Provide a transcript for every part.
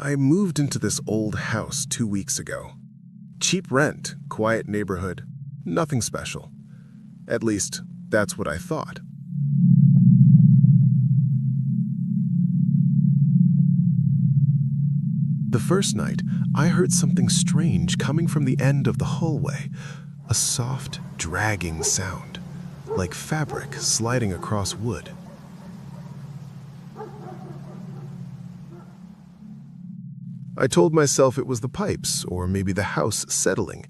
I moved into this old house 2 weeks ago. Cheap rent, quiet neighborhood, nothing special. At least, that's what I thought. The first night, I heard something strange coming from the end of the hallway. A soft, dragging sound, like fabric sliding across wood. I told myself it was the pipes, or maybe the house settling.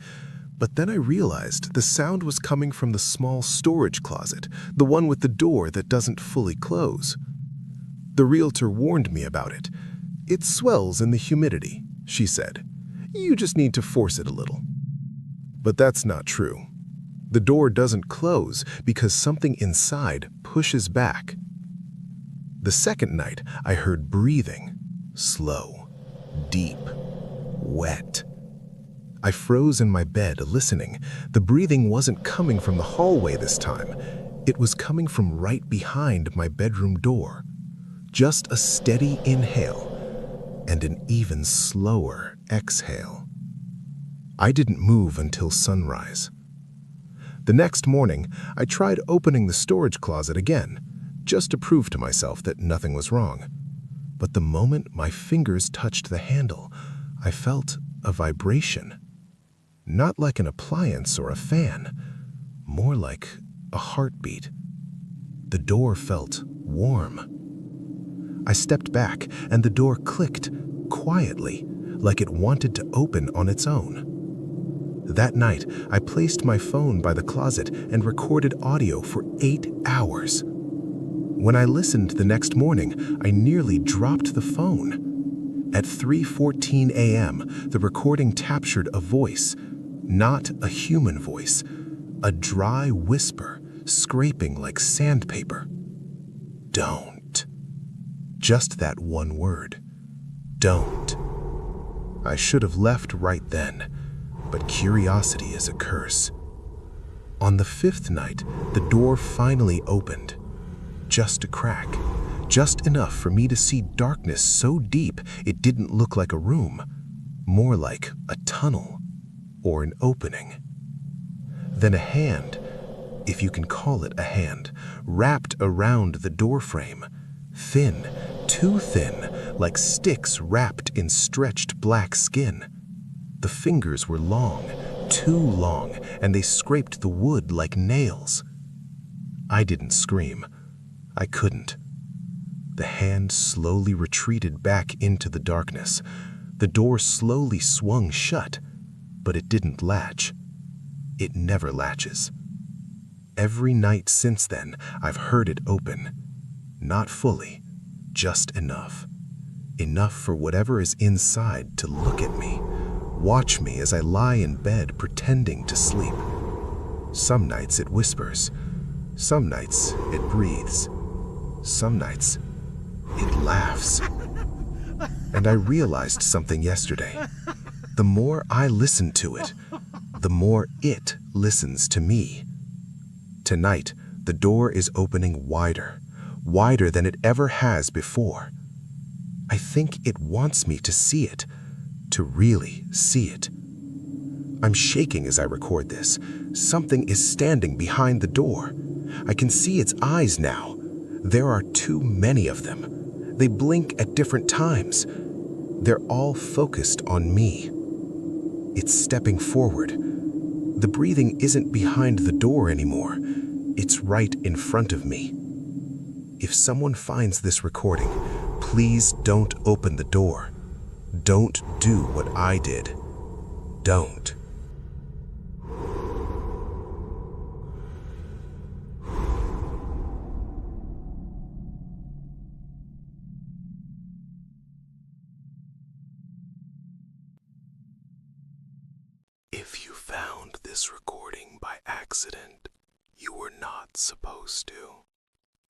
But then I realized the sound was coming from the small storage closet, the one with the door that doesn't fully close. The realtor warned me about it. "It swells in the humidity," she said. "You just need to force it a little." But that's not true. The door doesn't close because something inside pushes back. The second night, I heard breathing, slow, deep, wet. I froze in my bed, listening. The breathing wasn't coming from the hallway this time. It was coming from right behind my bedroom door. Just a steady inhale and an even slower exhale. I didn't move until sunrise. The next morning, I tried opening the storage closet again, just to prove to myself that nothing was wrong. But the moment my fingers touched the handle, I felt a vibration. Not like an appliance or a fan, more like a heartbeat. The door felt warm. I stepped back, and the door clicked quietly, like it wanted to open on its own. That night, I placed my phone by the closet and recorded audio for 8 hours. When I listened the next morning, I nearly dropped the phone. At 3:14 a.m., the recording captured a voice, not a human voice, a dry whisper scraping like sandpaper. Don't. Just that one word. Don't. I should have left right then, but curiosity is a curse. On the 5th night, the door finally opened. Just a crack, just enough for me to see darkness so deep it didn't look like a room, more like a tunnel or an opening. Then a hand, if you can call it a hand, wrapped around the doorframe, thin, too thin, like sticks wrapped in stretched black skin. The fingers were long, too long, and they scraped the wood like nails. I didn't scream. I couldn't. The hand slowly retreated back into the darkness. The door slowly swung shut, but it didn't latch. It never latches. Every night since then, I've heard it open. Not fully, just enough. Enough for whatever is inside to look at me, watch me as I lie in bed pretending to sleep. Some nights it whispers. Some nights it breathes. Some nights, it laughs. And I realized something yesterday. The more I listen to it, the more it listens to me. Tonight, the door is opening wider, wider than it ever has before. I think it wants me to see it, to really see it. I'm shaking as I record this. Something is standing behind the door. I can see its eyes now. There are too many of them. They blink at different times. They're all focused on me. It's stepping forward. The breathing isn't behind the door anymore. It's right in front of me. If someone finds this recording, please don't open the door. Don't do what I did. Don't. If you found this recording by accident, you were not supposed to.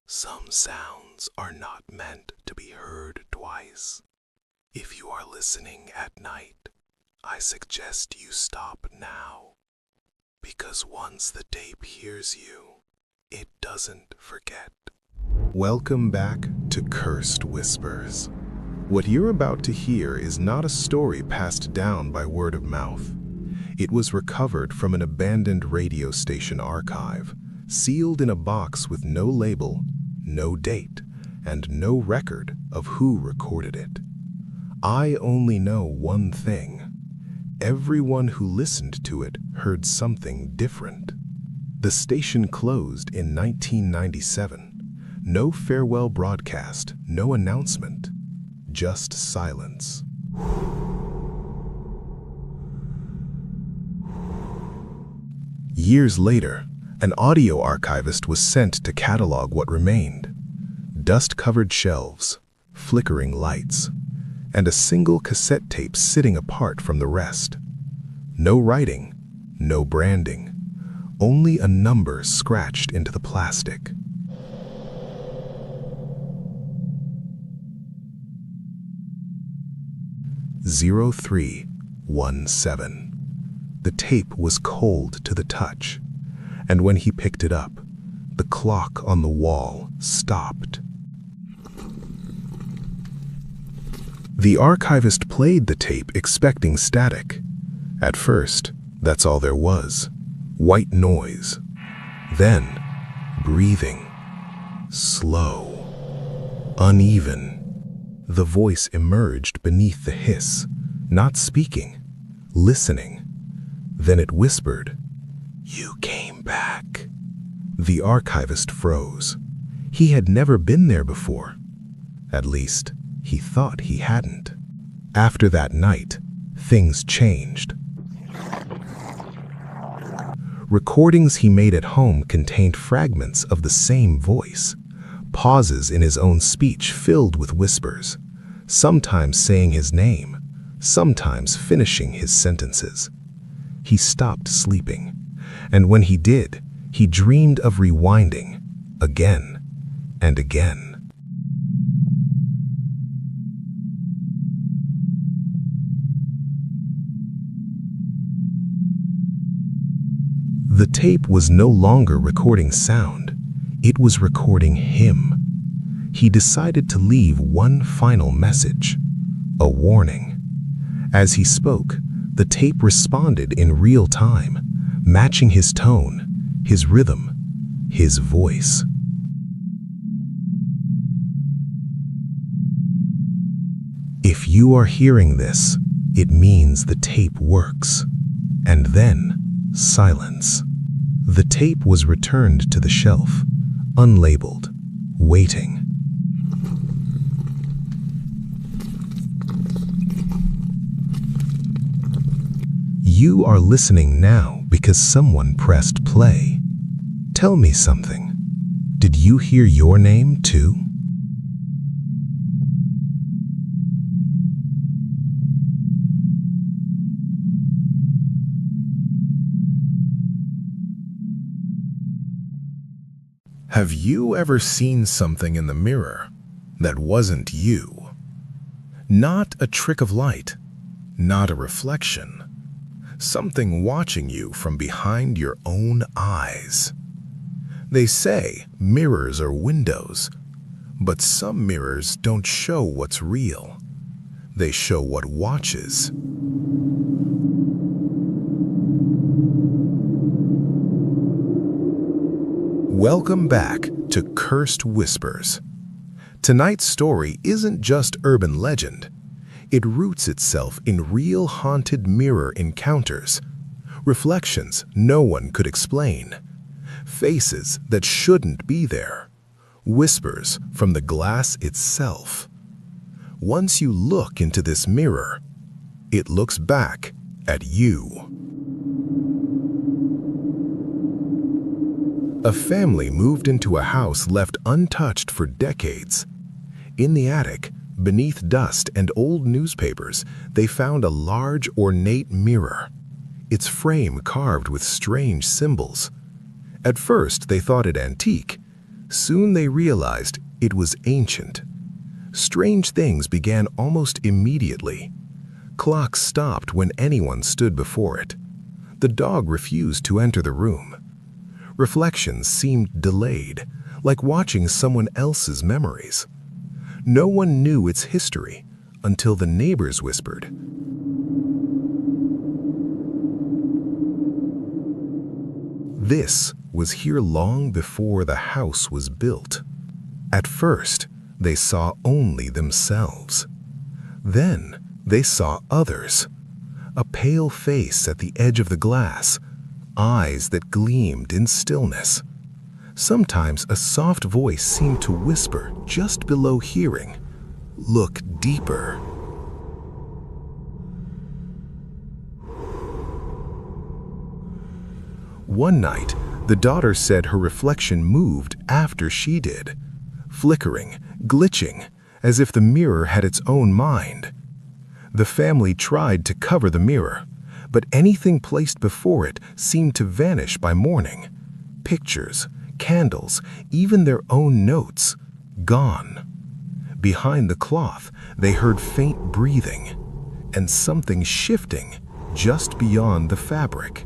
Some sounds are not meant to be heard twice. If you are listening at night, I suggest you stop now, because once the tape hears you, it doesn't forget. Welcome back to Cursed Whispers. What you're about to hear is not a story passed down by word of mouth. It was recovered from an abandoned radio station archive, sealed in a box with no label, no date, and no record of who recorded it. I only know one thing. Everyone who listened to it heard something different. The station closed in 1997. No farewell broadcast, no announcement, just silence. Years later, an audio archivist was sent to catalog what remained. Dust-covered shelves, flickering lights, and a single cassette tape sitting apart from the rest. No writing, no branding, only a number scratched into the plastic. "0317." The tape was cold to the touch, and when he picked it up, the clock on the wall stopped. The archivist played the tape expecting static. At first, that's all there was. White noise. Then, breathing. Slow. Uneven. The voice emerged beneath the hiss, not speaking, listening. Then it whispered, "You came back." The archivist froze. He had never been there before. At least, he thought he hadn't. After that night, things changed. Recordings he made at home contained fragments of the same voice, pauses in his own speech filled with whispers, sometimes saying his name, sometimes finishing his sentences. He stopped sleeping, and when he did, he dreamed of rewinding again and again. The tape was no longer recording sound, it was recording him. He decided to leave one final message, a warning. As he spoke, the tape responded in real time, matching his tone, his rhythm, his voice. If you are hearing this, it means the tape works. And then, silence. The tape was returned to the shelf, unlabeled, waiting. You are listening now because someone pressed play. Tell me something. Did you hear your name too? Have you ever seen something in the mirror that wasn't you? Not a trick of light, not a reflection. Something watching you from behind your own eyes. They say mirrors are windows, but some mirrors don't show what's real. They show what watches. Welcome back to Cursed Whispers. Tonight's story isn't just urban legend. It roots itself in real haunted mirror encounters, reflections no one could explain, faces that shouldn't be there, whispers from the glass itself. Once you look into this mirror, it looks back at you. A family moved into a house left untouched for decades. In the attic, beneath dust and old newspapers, they found a large, ornate mirror, its frame carved with strange symbols. At first, they thought it antique. Soon they realized it was ancient. Strange things began almost immediately. Clocks stopped when anyone stood before it. The dog refused to enter the room. Reflections seemed delayed, like watching someone else's memories. No one knew its history, until the neighbors whispered. This was here long before the house was built. At first, they saw only themselves. Then they saw others. A pale face at the edge of the glass, eyes that gleamed in stillness. Sometimes a soft voice seemed to whisper just below hearing, "Look deeper." One night, the daughter said her reflection moved after she did, flickering, glitching, as if the mirror had its own mind. The family tried to cover the mirror, but anything placed before it seemed to vanish by morning. Pictures, candles, even their own notes, gone. Behind the cloth, they heard faint breathing, and something shifting just beyond the fabric.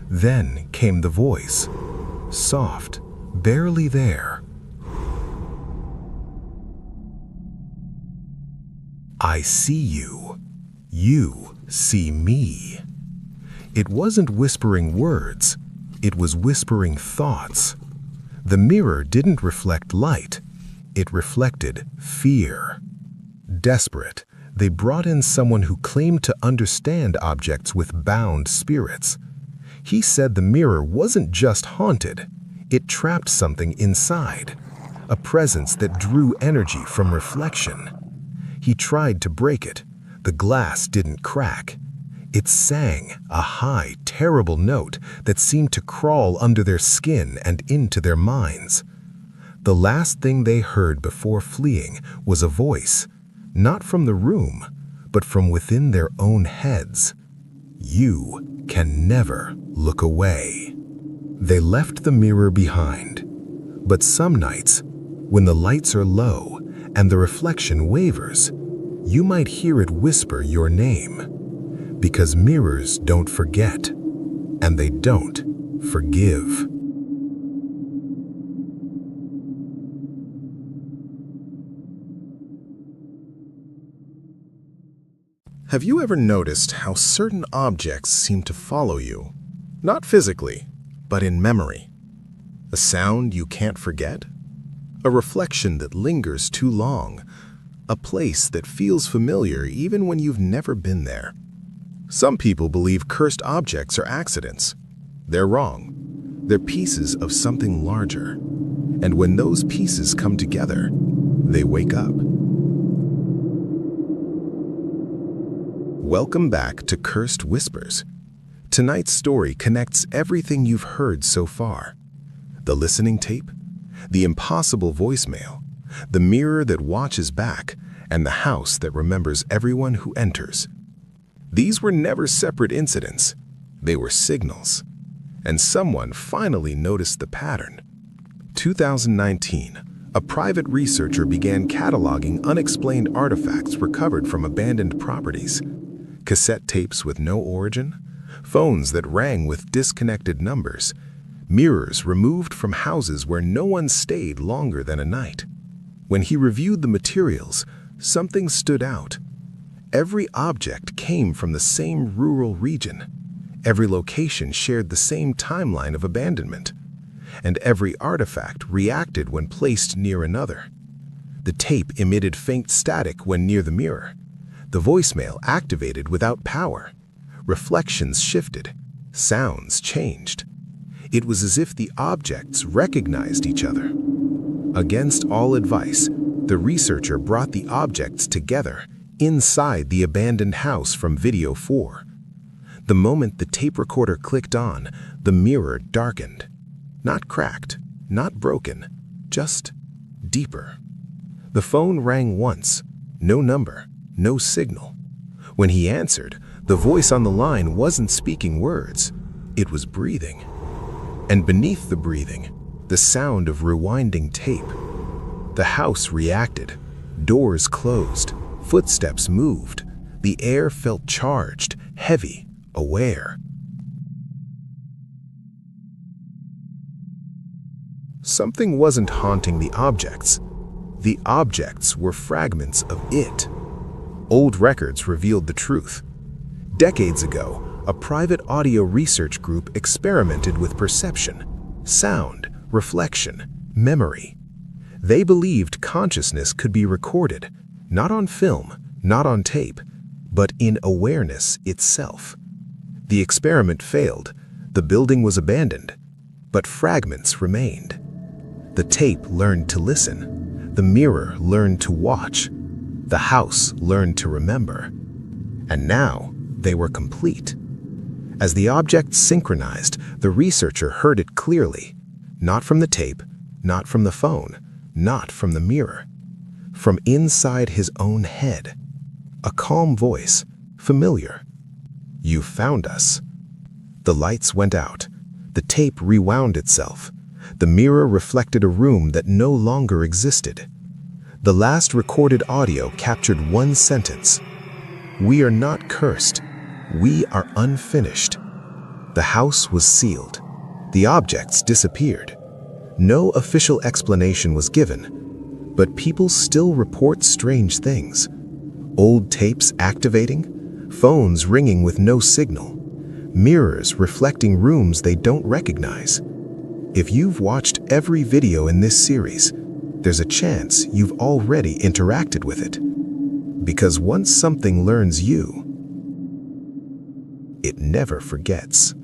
Then came the voice, soft, barely there. "I see you. You see me." It wasn't whispering words, it was whispering thoughts. The mirror didn't reflect light, it reflected fear. Desperate, they brought in someone who claimed to understand objects with bound spirits. He said the mirror wasn't just haunted, it trapped something inside, a presence that drew energy from reflection. He tried to break it. The glass didn't crack. It sang a high, terrible note that seemed to crawl under their skin and into their minds. The last thing they heard before fleeing was a voice, not from the room, but from within their own heads. "You can never look away." They left the mirror behind. But some nights, when the lights are low and the reflection wavers, you might hear it whisper your name. Because mirrors don't forget, and they don't forgive. Have you ever noticed how certain objects seem to follow you? Not physically, but in memory. A sound you can't forget? A reflection that lingers too long? A place that feels familiar even when you've never been there? Some people believe cursed objects are accidents. They're wrong. They're pieces of something larger. And when those pieces come together, they wake up. Welcome back to Cursed Whispers. Tonight's story connects everything you've heard so far. The listening tape, the impossible voicemail, the mirror that watches back, and the house that remembers everyone who enters. These were never separate incidents. They were signals. And someone finally noticed the pattern. 2019, a private researcher began cataloging unexplained artifacts recovered from abandoned properties. Cassette tapes with no origin, phones that rang with disconnected numbers, mirrors removed from houses where no one stayed longer than a night. When he reviewed the materials, something stood out. Every object came from the same rural region. Every location shared the same timeline of abandonment. And every artifact reacted when placed near another. The tape emitted faint static when near the mirror. The voicemail activated without power. Reflections shifted. Sounds changed. It was as if the objects recognized each other. Against all advice, the researcher brought the objects together inside the abandoned house from video 4. The moment the tape recorder clicked on, the mirror darkened. Not cracked, not broken, just deeper. The phone rang once, no number, no signal. When he answered, the voice on the line wasn't speaking words, it was breathing. And beneath the breathing, the sound of rewinding tape. The house reacted. Doors closed. Footsteps moved. The air felt charged, heavy, aware. Something wasn't haunting the objects. The objects were fragments of it. Old records revealed the truth. Decades ago, a private audio research group experimented with perception, sound, reflection, memory. They believed consciousness could be recorded, not on film, not on tape, but in awareness itself. The experiment failed, the building was abandoned, but fragments remained. The tape learned to listen, the mirror learned to watch, the house learned to remember. And now they were complete. As the objects synchronized, the researcher heard it clearly, not from the tape, not from the phone, not from the mirror, from inside his own head. A calm voice, familiar. "You found us." The lights went out. The tape rewound itself. The mirror reflected a room that no longer existed. The last recorded audio captured one sentence: "We are not cursed. We are unfinished." The house was sealed. The objects disappeared. No official explanation was given, but people still report strange things. Old tapes activating, phones ringing with no signal, mirrors reflecting rooms they don't recognize. If you've watched every video in this series, there's a chance you've already interacted with it. Because once something learns you, it never forgets.